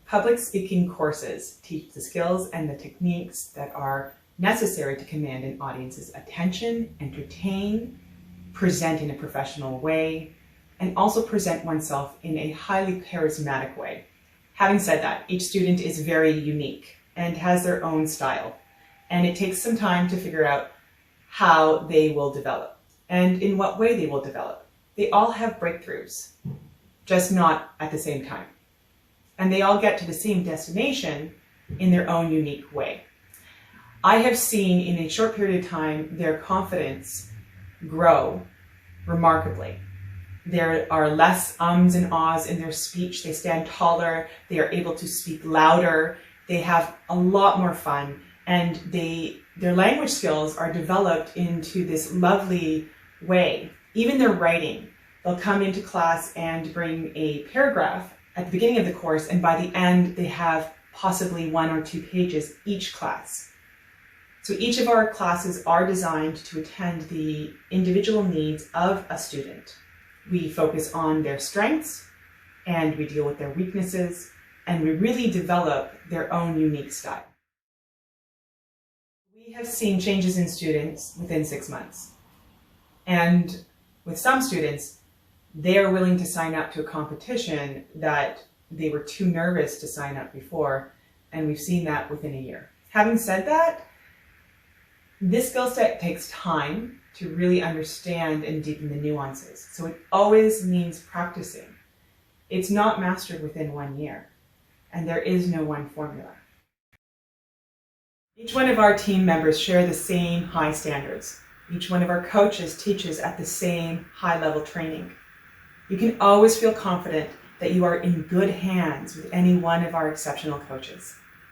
Public speaking courses teach the skills and the techniques that are necessary to command an audience's attention, entertain, present in a professional way, and also present oneself in a highly charismatic way. Having said that, each student is very unique and has their own style, and it takes some time to figure out how they will develop and in what way they will develop. They all have breakthroughs, just not at the same time. And they all get to the same destination in their own unique way. I have seen in a short period of time their confidence grow remarkably. There are less ums and ahs in their speech. They stand taller. They are able to speak louder. They have a lot more fun, and their language skills are developed into this lovely way. Even their writing, they'll come into class and bring a paragraph at the beginning of the course, and by the end they have possibly 1 or 2 pages each class. So each of our classes are designed to attend the individual needs of a student. We focus on their strengths, and we deal with their weaknesses, and we really develop their own unique style. We have seen changes in students within 6 months. And with some students, they are willing to sign up to a competition that they were too nervous to sign up before, and we've seen that within a year. Having said that, this skill set takes time to really understand and deepen the nuances. So it always means practicing. It's not mastered within 1 year, and there is no one formula. Each one of our team members share the same high standards. Each one of our coaches teaches at the same high-level training. You can always feel confident that you are in good hands with any one of our exceptional coaches.